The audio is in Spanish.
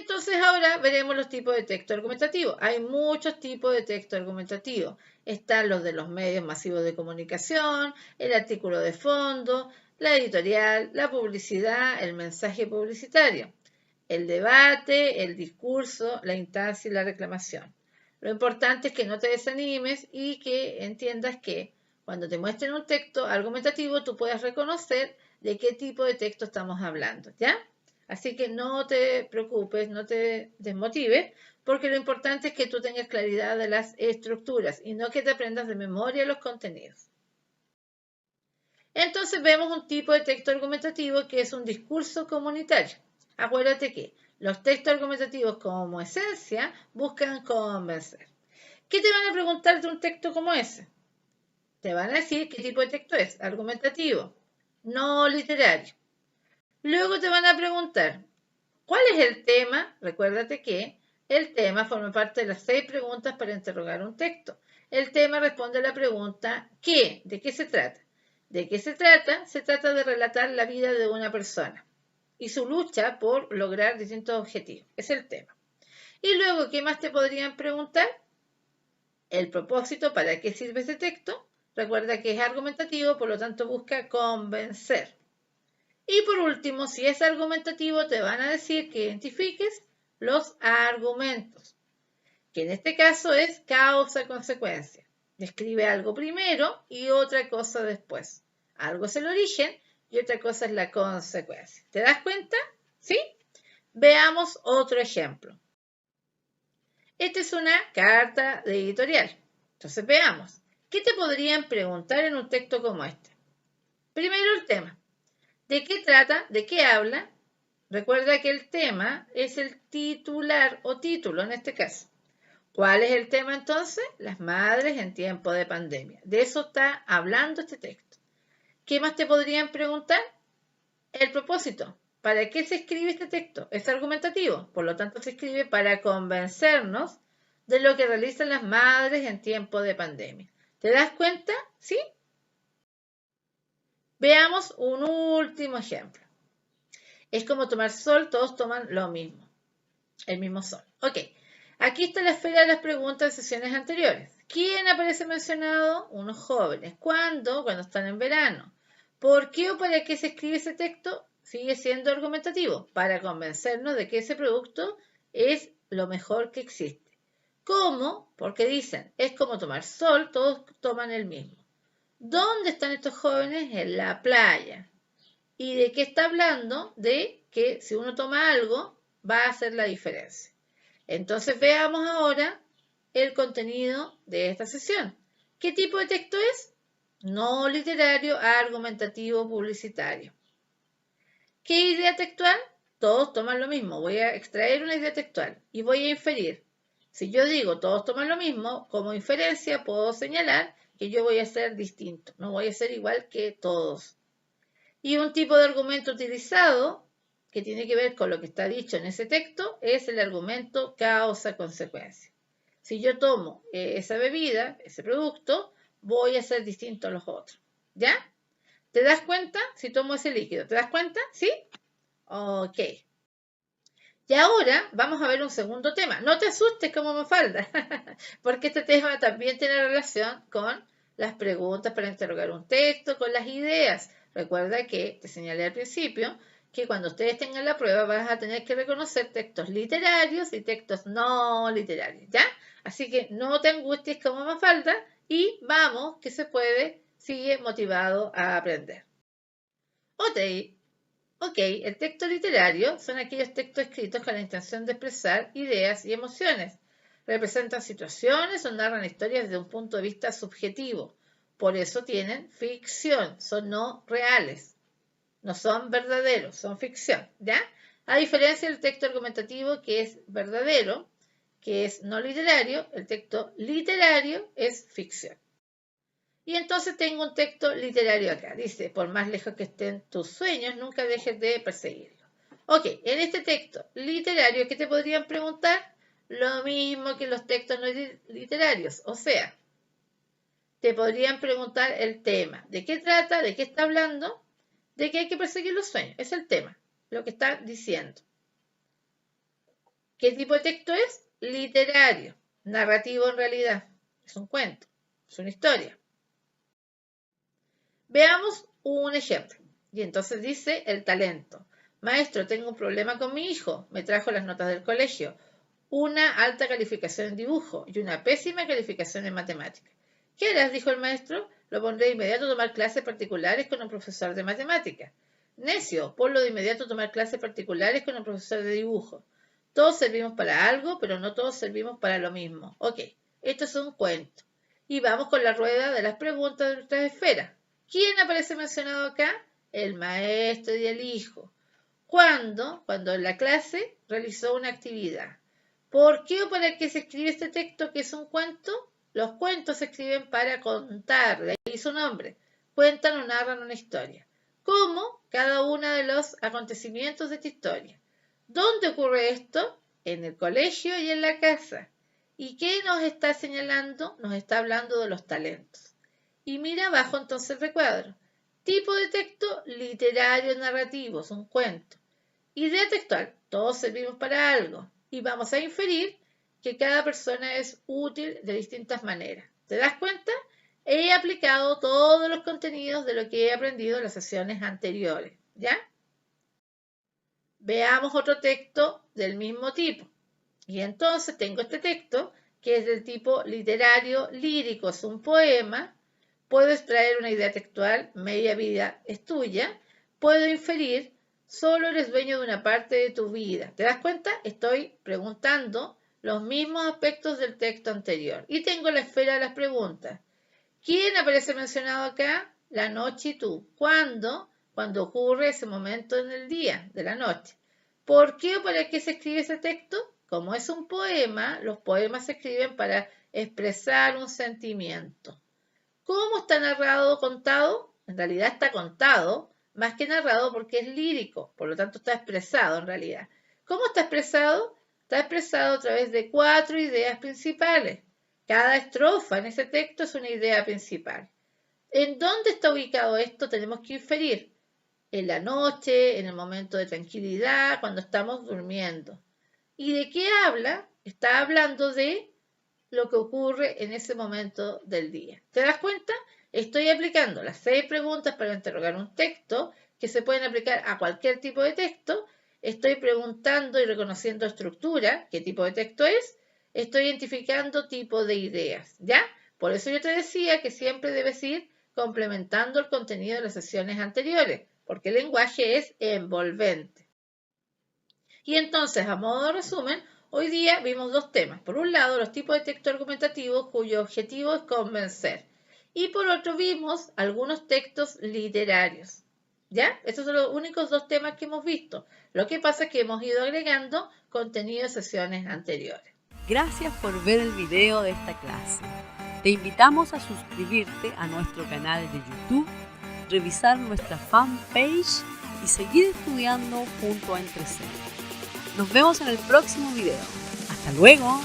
entonces ahora veremos los tipos de texto argumentativo. Hay muchos tipos de texto argumentativo. Están los de los medios masivos de comunicación, el artículo de fondo, la editorial, la publicidad, el mensaje publicitario, el debate, el discurso, la instancia y la reclamación. Lo importante es que no te desanimes y que entiendas que cuando te muestren un texto argumentativo tú puedas reconocer de qué tipo de texto estamos hablando, ¿ya? Así que no te preocupes, no te desmotives, porque lo importante es que tú tengas claridad de las estructuras y no que te aprendas de memoria los contenidos. Entonces vemos un tipo de texto argumentativo que es un discurso comunitario. Acuérdate que los textos argumentativos como esencia buscan convencer. ¿Qué te van a preguntar de un texto como ese? Te van a decir qué tipo de texto es, argumentativo, no literario. Luego te van a preguntar, ¿cuál es el tema? Recuérdate que el tema forma parte de las 6 preguntas para interrogar un texto. El tema responde a la pregunta ¿qué? ¿De qué se trata? ¿De qué se trata? Se trata de relatar la vida de una persona y su lucha por lograr distintos objetivos. Es el tema. Y luego, ¿qué más te podrían preguntar? El propósito, ¿para qué sirve ese texto? Recuerda que es argumentativo, por lo tanto busca convencer. Y por último, si es argumentativo, te van a decir que identifiques los argumentos, que en este caso es causa-consecuencia. Describe algo primero y otra cosa después. Algo es el origen y otra cosa es la consecuencia. ¿Te das cuenta? ¿Sí? Veamos otro ejemplo. Esta es una carta de editorial. Entonces veamos. ¿Qué te podrían preguntar en un texto como este? Primero el tema. ¿De qué trata? ¿De qué habla? Recuerda que el tema es el titular o título en este caso. ¿Cuál es el tema entonces? Las madres en tiempo de pandemia. De eso está hablando este texto. ¿Qué más te podrían preguntar? El propósito. ¿Para qué se escribe este texto? Es argumentativo, por lo tanto se escribe para convencernos de lo que realizan las madres en tiempo de pandemia. ¿Te das cuenta? ¿Sí? Veamos un último ejemplo. Es como tomar sol, todos toman lo mismo, el mismo sol. Ok, aquí está la esfera de las preguntas de sesiones anteriores. ¿Quién aparece mencionado? Unos jóvenes. ¿Cuándo? Cuando están en verano. ¿Por qué o para qué se escribe ese texto? Sigue siendo argumentativo, para convencernos de que ese producto es lo mejor que existe. ¿Cómo? Porque dicen, es como tomar sol, todos toman el mismo. ¿Dónde están estos jóvenes? En la playa. ¿Y de qué está hablando? De que si uno toma algo, va a hacer la diferencia. Entonces veamos ahora el contenido de esta sesión. ¿Qué tipo de texto es? No literario, argumentativo, publicitario. ¿Qué idea textual? Todos toman lo mismo. Voy a extraer una idea textual y voy a inferir. Si yo digo todos toman lo mismo, como inferencia puedo señalar que yo voy a ser distinto. No voy a ser igual que todos. Y un tipo de argumento utilizado que tiene que ver con lo que está dicho en ese texto es el argumento causa-consecuencia. Si yo tomo esa bebida, ese producto, voy a ser distinto a los otros. ¿Ya? ¿Te das cuenta? Si tomo ese líquido, ¿te das cuenta? ¿Sí? Ok. Y ahora vamos a ver un segundo tema. No te asustes como Mafalda, porque este tema también tiene relación con las preguntas para interrogar un texto, con las ideas. Recuerda que te señalé al principio que cuando ustedes tengan la prueba vas a tener que reconocer textos literarios y textos no literarios, ¿ya? Así que no te angusties como Mafalda y vamos, que se puede, sigue motivado a aprender. Ok, el texto literario son aquellos textos escritos con la intención de expresar ideas y emociones. Representan situaciones o narran historias desde un punto de vista subjetivo. Por eso tienen ficción, son no reales. No son verdaderos, son ficción, ¿ya? A diferencia del texto argumentativo que es verdadero, que es no literario, el texto literario es ficción. Y entonces tengo un texto literario acá. Dice, por más lejos que estén tus sueños, nunca dejes de perseguirlos. Ok, en este texto literario, ¿qué te podrían preguntar? Lo mismo que los textos no literarios. O sea, te podrían preguntar el tema. ¿De qué trata? ¿De qué está hablando? De que hay que perseguir los sueños. Es el tema, lo que está diciendo. ¿Qué tipo de texto es? Literario, narrativo en realidad. Es un cuento, es una historia. Veamos un ejemplo. Y entonces dice el talento. Maestro, tengo un problema con mi hijo. Me trajo las notas del colegio. Una alta calificación en dibujo y una pésima calificación en matemáticas. ¿Qué harás? Dijo el maestro. Lo pondré de inmediato a tomar clases particulares con un profesor de matemáticas. Necio, ponlo de inmediato a tomar clases particulares con un profesor de dibujo. Todos servimos para algo, pero no todos servimos para lo mismo. Ok, esto es un cuento. Y vamos con la rueda de las preguntas de nuestras esferas. ¿Quién aparece mencionado acá? El maestro y el hijo. ¿Cuándo? Cuando en la clase realizó una actividad. ¿Por qué o para qué se escribe este texto que es un cuento? Los cuentos se escriben para contar, de ahí su nombre. Cuentan o narran una historia. ¿Cómo? Cada uno de los acontecimientos de esta historia. ¿Dónde ocurre esto? En el colegio y en la casa. ¿Y qué nos está señalando? Nos está hablando de los talentos. Y mira abajo entonces el recuadro. Tipo de texto literario narrativo, es un cuento. Idea textual, todos servimos para algo. Y vamos a inferir que cada persona es útil de distintas maneras. ¿Te das cuenta? He aplicado todos los contenidos de lo que he aprendido en las sesiones anteriores. ¿Ya? Veamos otro texto del mismo tipo. Y entonces tengo este texto que es del tipo literario lírico, es un poema. Puedo extraer una idea textual, media vida es tuya. Puedo inferir, solo eres dueño de una parte de tu vida. ¿Te das cuenta? Estoy preguntando los mismos aspectos del texto anterior. Y tengo la esfera de las preguntas. ¿Quién aparece mencionado acá? La noche y tú. ¿Cuándo? Cuando ocurre ese momento en el día, de la noche. ¿Por qué o para qué se escribe ese texto? Como es un poema, los poemas se escriben para expresar un sentimiento. ¿Cómo está narrado o contado? En realidad está contado, más que narrado porque es lírico, por lo tanto está expresado en realidad. ¿Cómo está expresado? Está expresado a través de 4 ideas principales. Cada estrofa en ese texto es una idea principal. ¿En dónde está ubicado esto? Tenemos que inferir. En la noche, en el momento de tranquilidad, cuando estamos durmiendo. ¿Y de qué habla? Está hablando de lo que ocurre en ese momento del día. ¿Te das cuenta? Estoy aplicando las 6 preguntas para interrogar un texto que se pueden aplicar a cualquier tipo de texto. Estoy preguntando y reconociendo estructura, qué tipo de texto es. Estoy identificando tipo de ideas, ¿ya? Por eso yo te decía que siempre debes ir complementando el contenido de las sesiones anteriores, porque el lenguaje es envolvente. Y entonces, a modo de resumen, hoy día vimos 2 temas. Por un lado, los tipos de texto argumentativo cuyo objetivo es convencer. Y por otro, vimos algunos textos literarios. ¿Ya? Estos son los únicos 2 temas que hemos visto. Lo que pasa es que hemos ido agregando contenido de sesiones anteriores. Gracias por ver el video de esta clase. Te invitamos a suscribirte a nuestro canal de YouTube, revisar nuestra fanpage y seguir estudiando junto a Entrecer. Nos vemos en el próximo video. ¡Hasta luego!